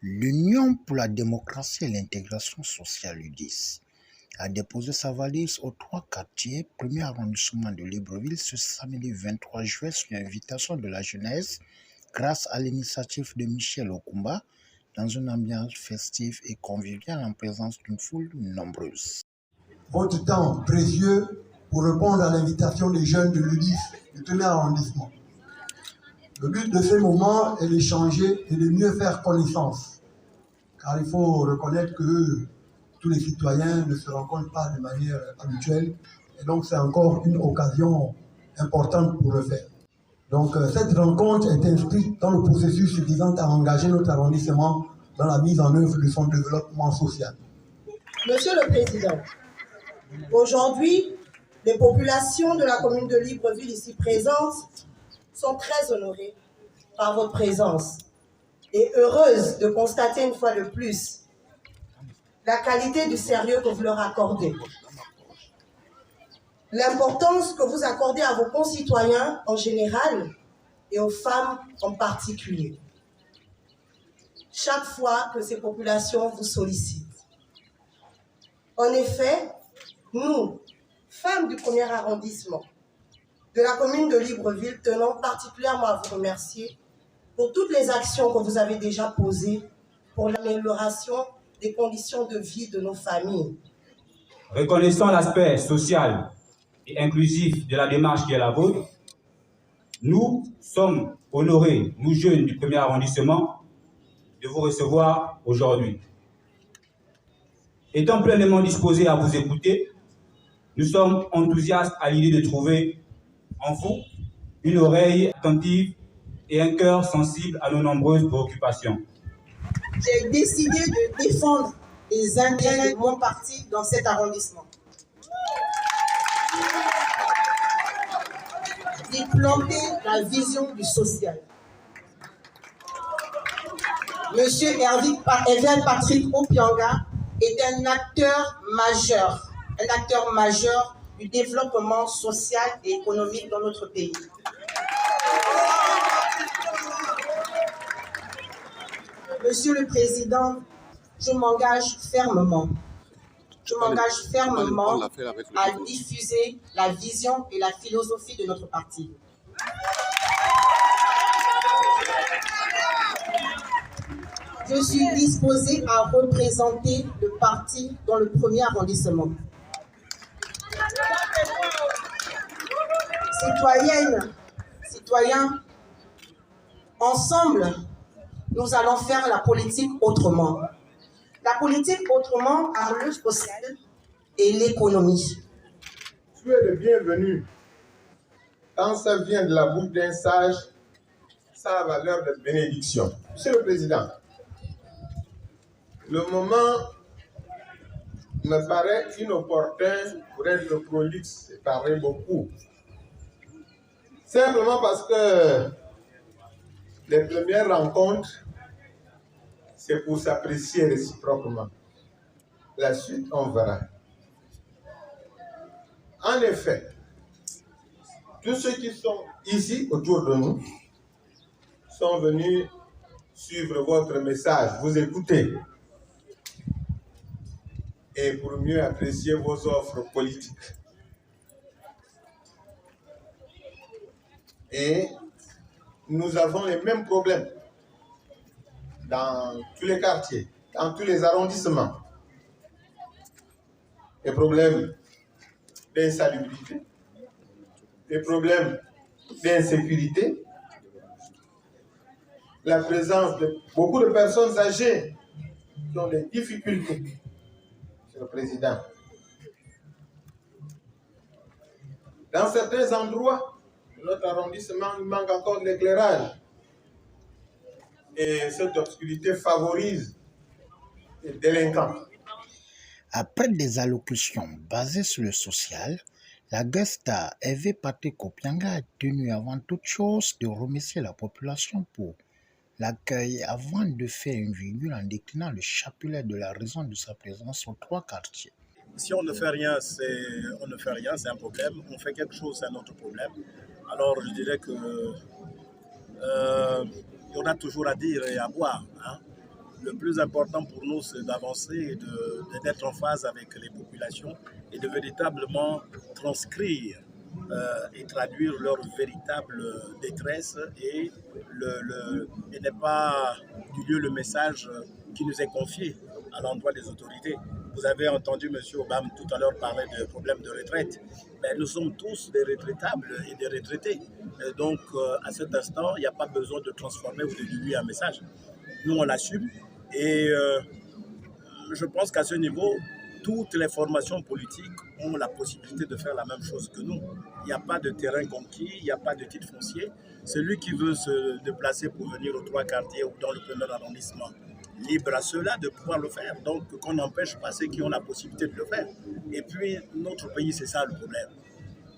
L'Union pour la démocratie et l'intégration sociale (UDIS) a déposé sa valise aux 3 quartiers, premier arrondissement de Libreville, ce samedi 23 juillet sur l'invitation de la jeunesse, grâce à l'initiative de Michel Okumba, dans une ambiance festive et conviviale en présence d'une foule nombreuse. Votre temps précieux pour répondre à l'invitation des jeunes de l'UDIS du premier arrondissement. Le but de ce moment est d'échanger et de mieux faire connaissance. Car il faut reconnaître que tous les citoyens ne se rencontrent pas de manière habituelle. Et donc c'est encore une occasion importante pour le faire. Donc cette rencontre est inscrite dans le processus visant à engager notre arrondissement dans la mise en œuvre de son développement social. Monsieur le Président, aujourd'hui, les populations de la commune de Libreville ici présentes sont très honorées par votre présence et heureuses de constater une fois de plus la qualité du sérieux que vous leur accordez, l'importance que vous accordez à vos concitoyens en général et aux femmes en particulier, chaque fois que ces populations vous sollicitent. En effet, nous, femmes du premier arrondissement de la commune de Libreville, tenons particulièrement à vous remercier pour toutes les actions que vous avez déjà posées pour l'amélioration des conditions de vie de nos familles. Reconnaissant l'aspect social et inclusif de la démarche qui est la vôtre, nous sommes honorés, nous jeunes du premier arrondissement, de vous recevoir aujourd'hui. Étant pleinement disposés à vous écouter, nous sommes enthousiastes à l'idée de trouver en vous une oreille attentive et un cœur sensible à nos nombreuses préoccupations. J'ai décidé de défendre les intérêts de mon parti dans cet arrondissement. D'y planter la vision du social. Monsieur Hervé Patrick Opianga est un acteur majeur du développement social et économique dans notre pays. Monsieur le Président, je m'engage fermement à diffuser la vision et la philosophie de notre parti. Je suis disposée à représenter le parti dans le premier arrondissement. Citoyens, ensemble, nous allons faire la politique autrement. La politique autrement par le social et l'économie. Tu es le bienvenu. Quand ça vient de la bouche d'un sage, ça a valeur de bénédiction. Monsieur le Président, le moment me paraît inopportun pour être prolixe et parler beaucoup. Simplement parce que les premières rencontres, c'est pour s'apprécier réciproquement. La suite, on verra. En effet, tous ceux qui sont ici autour de nous sont venus suivre votre message, vous écouter, et pour mieux apprécier vos offres politiques. Et nous avons les mêmes problèmes dans tous les quartiers, dans tous les arrondissements. Les problèmes d'insalubrité, les problèmes d'insécurité, la présence de beaucoup de personnes âgées qui ont des difficultés. Monsieur le Président, dans certains endroits, notre arrondissement, il manque encore de l'éclairage. Et cette obscurité favorise les délinquants. Après des allocutions basées sur le social, la guest-star Hervé Patrick Opianga a tenu avant toute chose de remercier la population pour l'accueil avant de faire une virgule en déclinant le chapelet de la raison de sa présence aux 3 quartiers. Si on ne fait rien, c'est un problème. On fait quelque chose, c'est un autre problème. Alors je dirais que il y en a toujours à dire et à boire. Hein. Le plus important pour nous, c'est d'avancer et d'être en phase avec les populations et de véritablement transcrire et traduire leur véritable détresse et n'est pas du lieu le message qui nous est confié à l'endroit des autorités. Vous avez entendu M. Obama tout à l'heure parler de problèmes de retraite. Mais nous sommes tous des retraitables et des retraités. Et donc, à cet instant, il n'y a pas besoin de transformer ou de diluer un message. Nous, on l'assume. Et je pense qu'à ce niveau, toutes les formations politiques ont la possibilité de faire la même chose que nous. Il n'y a pas de terrain conquis, il n'y a pas de titre foncier. Celui qui veut se déplacer pour venir aux 3 quartiers ou dans le 1er arrondissement, libre à ceux-là de pouvoir le faire. Donc, qu'on n'empêche pas ceux qui ont la possibilité de le faire. Et puis, notre pays, c'est ça le problème.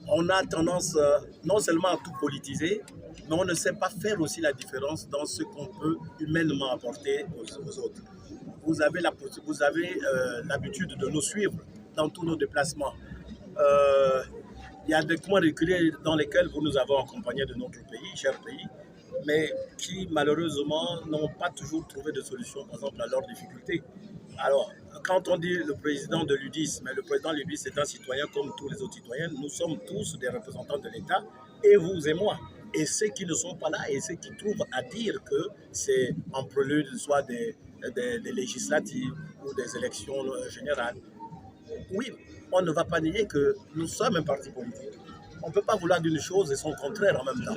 On a tendance non seulement à tout politiser, mais on ne sait pas faire aussi la différence dans ce qu'on peut humainement apporter aux autres. Vous avez l'habitude de nous suivre dans tous nos déplacements. Il y a des coins reculés dans lesquels vous nous avez accompagnés de notre pays, cher pays, mais qui malheureusement n'ont pas toujours trouvé de solution, par exemple, à leurs difficultés. Alors, quand on dit le président de l'UDIS, mais le président de l'UDIS est un citoyen comme tous les autres citoyens, nous sommes tous des représentants de l'État, et vous et moi. Et ceux qui ne sont pas là, et ceux qui trouvent à dire que c'est en prélude soit des législatives ou des élections générales. Oui, on ne va pas nier que nous sommes un parti politique. On ne peut pas vouloir d'une chose et son contraire en même temps.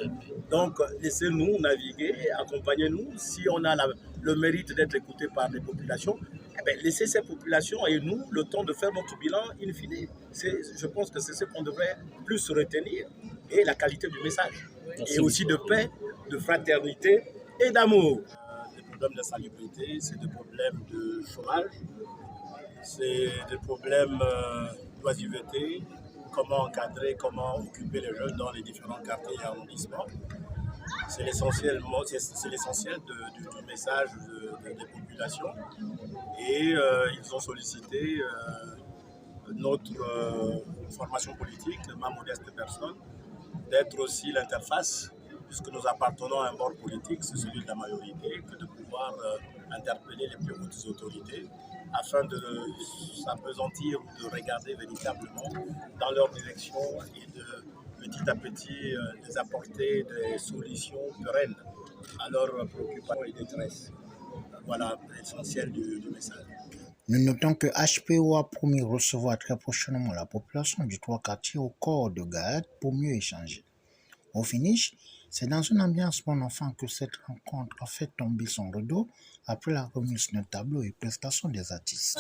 Donc, laissez-nous naviguer, accompagnez-nous. Si on a le mérite d'être écouté par les populations, eh bien, laissez ces populations et nous le temps de faire notre bilan in fine. Je pense que c'est ce qu'on devrait plus retenir et la qualité du message. Et aussi de paix, de fraternité et d'amour. Des problèmes de salubrité, c'est des problèmes de chômage, c'est des problèmes d'oisiveté, comment encadrer, comment occuper les jeunes dans les différents quartiers et arrondissements. C'est l'essentiel du message des populations. Et ils ont sollicité notre formation politique, ma modeste personne, d'être aussi l'interface, puisque nous appartenons à un bord politique, c'est celui de la majorité, que de pouvoir interpeller les plus hautes autorités afin de s'apesantir, de regarder véritablement dans leur direction et de petit à petit les apporter des solutions pérennes à leurs préoccupations et détresse. Voilà l'essentiel du message. Nous notons que HPO a promis recevoir très prochainement la population du 3 quartiers au corps de garde pour mieux échanger. Au finish, c'est dans une ambiance bon enfant que cette rencontre a fait tomber son rideau après la remise d'un tableau et prestation des artistes.